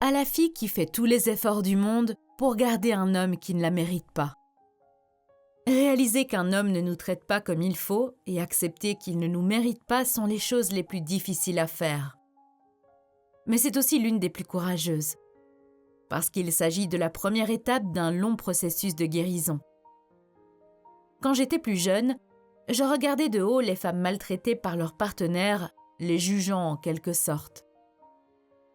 À la fille qui fait tous les efforts du monde pour garder un homme qui ne la mérite pas. Réaliser qu'un homme ne nous traite pas comme il faut et accepter qu'il ne nous mérite pas sont les choses les plus difficiles à faire. Mais c'est aussi l'une des plus courageuses, parce qu'il s'agit de la première étape d'un long processus de guérison. Quand j'étais plus jeune, je regardais de haut les femmes maltraitées par leurs partenaires, les jugeant en quelque sorte.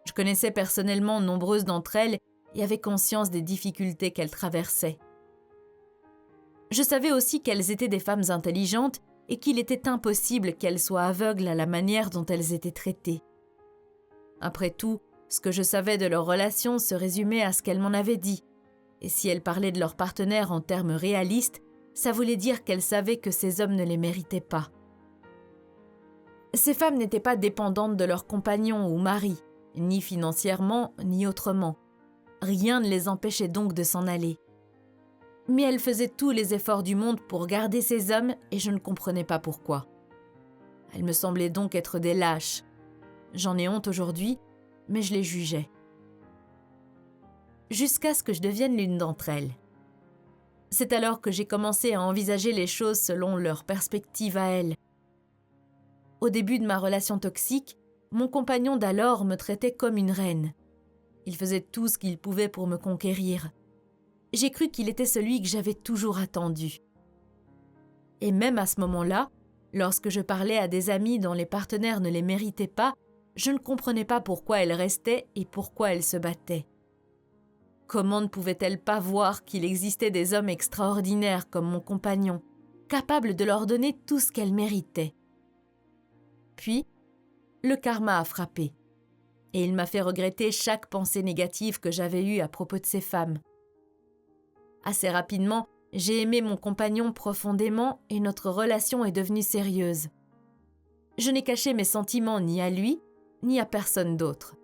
Je connaissais personnellement nombreuses d'entre elles et avais conscience des difficultés qu'elles traversaient. Je savais aussi qu'elles étaient des femmes intelligentes et qu'il était impossible qu'elles soient aveugles à la manière dont elles étaient traitées. Après tout, ce que je savais de leurs relations se résumait à ce qu'elles m'en avaient dit, et si elles parlaient de leur partenaire en termes réalistes, ça voulait dire qu'elles savaient que ces hommes ne les méritaient pas. Ces femmes n'étaient pas dépendantes de leurs compagnons ou maris, ni financièrement, ni autrement. Rien ne les empêchait donc de s'en aller. Mais elles faisaient tous les efforts du monde pour garder ces hommes et je ne comprenais pas pourquoi. Elles me semblaient donc être des lâches. J'en ai honte aujourd'hui, mais je les jugeais. Jusqu'à ce que je devienne l'une d'entre elles. C'est alors que j'ai commencé à envisager les choses selon leur perspective à elles. Au début de ma relation toxique, mon compagnon d'alors me traitait comme une reine. Il faisait tout ce qu'il pouvait pour me conquérir. J'ai cru qu'il était celui que j'avais toujours attendu. Et même à ce moment-là, lorsque je parlais à des amis dont les partenaires ne les méritaient pas, je ne comprenais pas pourquoi elles restaient et pourquoi elles se battaient. Comment ne pouvaient-elles pas voir qu'il existait des hommes extraordinaires comme mon compagnon, capables de leur donner tout ce qu'elles méritaient? Puis, le karma a frappé, et il m'a fait regretter chaque pensée négative que j'avais eue à propos de ces femmes. Assez rapidement, j'ai aimé mon compagnon profondément et notre relation est devenue sérieuse. Je n'ai caché mes sentiments ni à lui, ni à personne d'autre.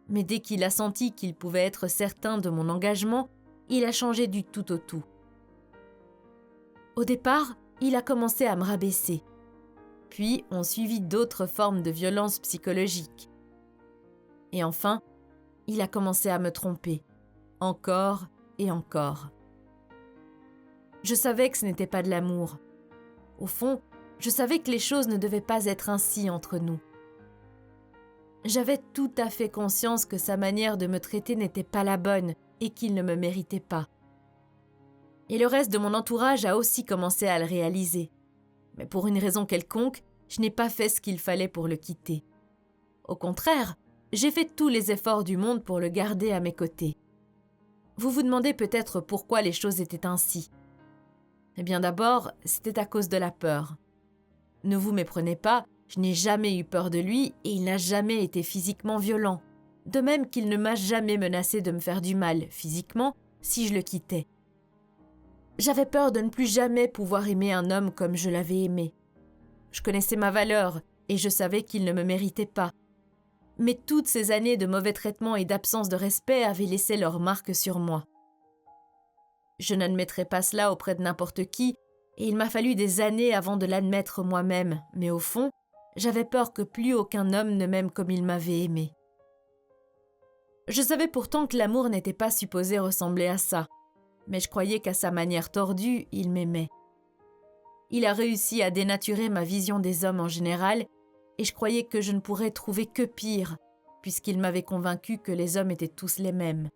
Mais dès qu'il a senti qu'il pouvait être certain de mon engagement, il a changé du tout au tout. Au départ, il a commencé à me rabaisser. Puis ont suivi d'autres formes de violence psychologique. Et enfin, il a commencé à me tromper, encore et encore. Je savais que ce n'était pas de l'amour. Au fond, je savais que les choses ne devaient pas être ainsi entre nous. J'avais tout à fait conscience que sa manière de me traiter n'était pas la bonne et qu'il ne me méritait pas. Et le reste de mon entourage a aussi commencé à le réaliser. Mais pour une raison quelconque, je n'ai pas fait ce qu'il fallait pour le quitter. Au contraire, j'ai fait tous les efforts du monde pour le garder à mes côtés. Vous vous demandez peut-être pourquoi les choses étaient ainsi. Eh bien d'abord, c'était à cause de la peur. Ne vous méprenez pas, je n'ai jamais eu peur de lui et il n'a jamais été physiquement violent. De même qu'il ne m'a jamais menacé de me faire du mal, physiquement, si je le quittais. J'avais peur de ne plus jamais pouvoir aimer un homme comme je l'avais aimé. Je connaissais ma valeur et je savais qu'il ne me méritait pas. Mais toutes ces années de mauvais traitements et d'absence de respect avaient laissé leur marque sur moi. Je n'admettrais pas cela auprès de n'importe qui, et il m'a fallu des années avant de l'admettre moi-même, mais au fond, j'avais peur que plus aucun homme ne m'aime comme il m'avait aimé. Je savais pourtant que l'amour n'était pas supposé ressembler à ça, mais je croyais qu'à sa manière tordue, il m'aimait. Il a réussi à dénaturer ma vision des hommes en général, et je croyais que je ne pourrais trouver que pire, puisqu'il m'avait convaincu que les hommes étaient tous les mêmes.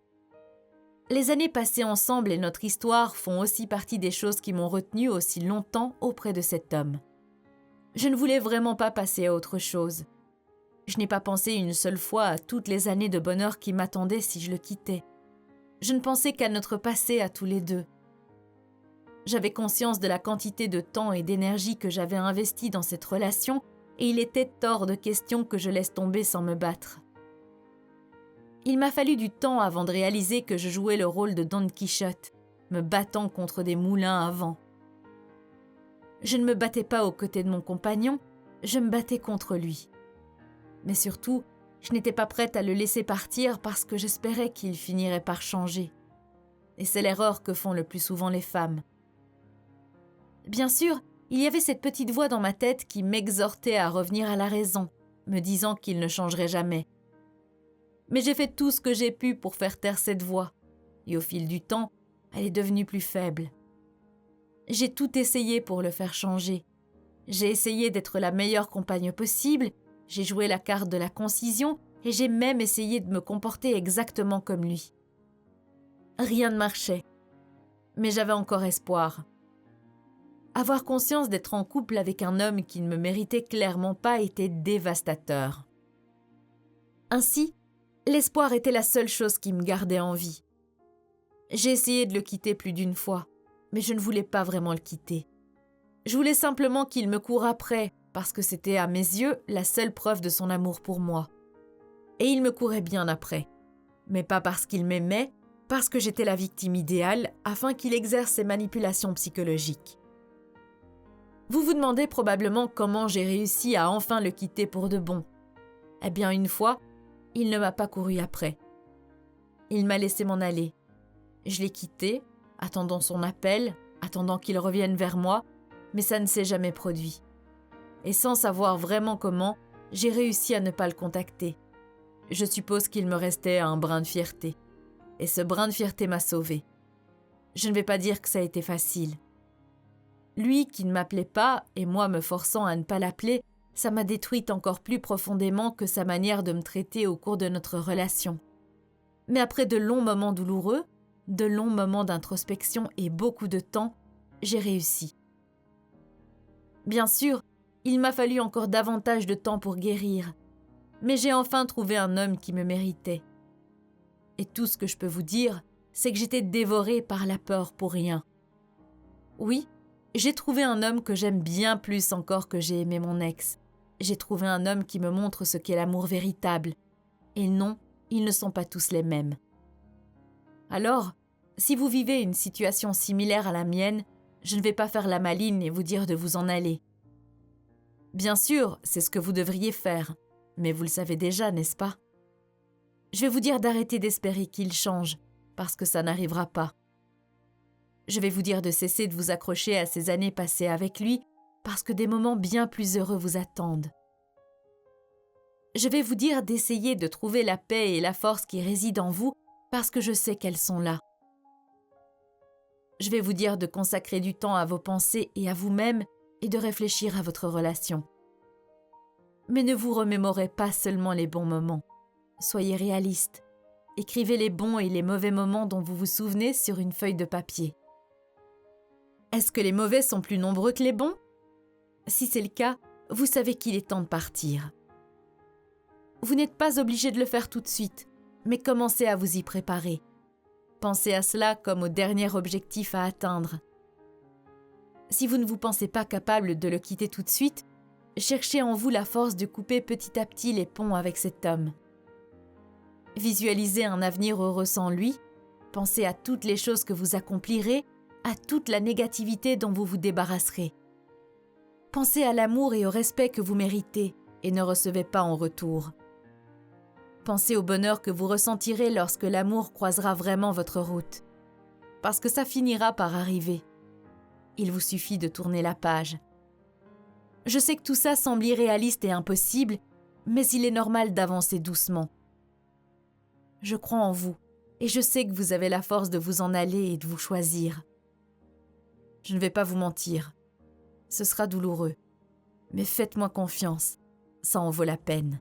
Les années passées ensemble et notre histoire font aussi partie des choses qui m'ont retenue aussi longtemps auprès de cet homme. Je ne voulais vraiment pas passer à autre chose. Je n'ai pas pensé une seule fois à toutes les années de bonheur qui m'attendaient si je le quittais. Je ne pensais qu'à notre passé à tous les deux. J'avais conscience de la quantité de temps et d'énergie que j'avais investi dans cette relation et il était hors de question que je laisse tomber sans me battre. Il m'a fallu du temps avant de réaliser que je jouais le rôle de Don Quichotte, me battant contre des moulins à vent. Je ne me battais pas aux côtés de mon compagnon, je me battais contre lui. Mais surtout, je n'étais pas prête à le laisser partir parce que j'espérais qu'il finirait par changer. Et c'est l'erreur que font le plus souvent les femmes. Bien sûr, il y avait cette petite voix dans ma tête qui m'exhortait à revenir à la raison, me disant qu'il ne changerait jamais. Mais j'ai fait tout ce que j'ai pu pour faire taire cette voix. Et au fil du temps, elle est devenue plus faible. J'ai tout essayé pour le faire changer. J'ai essayé d'être la meilleure compagne possible, j'ai joué la carte de la concision et j'ai même essayé de me comporter exactement comme lui. Rien ne marchait, mais j'avais encore espoir. Avoir conscience d'être en couple avec un homme qui ne me méritait clairement pas était dévastateur. Ainsi, l'espoir était la seule chose qui me gardait en vie. J'ai essayé de le quitter plus d'une fois, mais je ne voulais pas vraiment le quitter. Je voulais simplement qu'il me coure après, parce que c'était à mes yeux la seule preuve de son amour pour moi. Et il me courait bien après, mais pas parce qu'il m'aimait, parce que j'étais la victime idéale afin qu'il exerce ses manipulations psychologiques. Vous vous demandez probablement comment j'ai réussi à enfin le quitter pour de bon. Eh bien, une fois, il ne m'a pas couru après. Il m'a laissé m'en aller. Je l'ai quitté, attendant son appel, attendant qu'il revienne vers moi, mais ça ne s'est jamais produit. Et sans savoir vraiment comment, j'ai réussi à ne pas le contacter. Je suppose qu'il me restait un brin de fierté. Et ce brin de fierté m'a sauvée. Je ne vais pas dire que ça a été facile. Lui qui ne m'appelait pas, et moi me forçant à ne pas l'appeler, ça m'a détruite encore plus profondément que sa manière de me traiter au cours de notre relation. Mais après de longs moments douloureux, de longs moments d'introspection et beaucoup de temps, j'ai réussi. Bien sûr, il m'a fallu encore davantage de temps pour guérir, mais j'ai enfin trouvé un homme qui me méritait. Et tout ce que je peux vous dire, c'est que j'étais dévorée par la peur pour rien. Oui, j'ai trouvé un homme que j'aime bien plus encore que j'ai aimé mon ex. J'ai trouvé un homme qui me montre ce qu'est l'amour véritable. Et non, ils ne sont pas tous les mêmes. Alors, si vous vivez une situation similaire à la mienne, je ne vais pas faire la maline et vous dire de vous en aller. Bien sûr, c'est ce que vous devriez faire, mais vous le savez déjà, n'est-ce pas? Je vais vous dire d'arrêter d'espérer qu'il change, parce que ça n'arrivera pas. Je vais vous dire de cesser de vous accrocher à ces années passées avec lui, parce que des moments bien plus heureux vous attendent. Je vais vous dire d'essayer de trouver la paix et la force qui résident en vous, parce que je sais qu'elles sont là. Je vais vous dire de consacrer du temps à vos pensées et à vous-même et de réfléchir à votre relation. Mais ne vous remémorez pas seulement les bons moments. Soyez réaliste. Écrivez les bons et les mauvais moments dont vous vous souvenez sur une feuille de papier. Est-ce que les mauvais sont plus nombreux que les bons? Si c'est le cas, vous savez qu'il est temps de partir. Vous n'êtes pas obligé de le faire tout de suite, mais commencez à vous y préparer. Pensez à cela comme au dernier objectif à atteindre. Si vous ne vous pensez pas capable de le quitter tout de suite, cherchez en vous la force de couper petit à petit les ponts avec cet homme. Visualisez un avenir heureux sans lui, pensez à toutes les choses que vous accomplirez, à toute la négativité dont vous vous débarrasserez. Pensez à l'amour et au respect que vous méritez et ne recevez pas en retour. Pensez au bonheur que vous ressentirez lorsque l'amour croisera vraiment votre route. Parce que ça finira par arriver. Il vous suffit de tourner la page. Je sais que tout ça semble irréaliste et impossible, mais il est normal d'avancer doucement. Je crois en vous et je sais que vous avez la force de vous en aller et de vous choisir. Je ne vais pas vous mentir. Ce sera douloureux. Mais faites-moi confiance, ça en vaut la peine.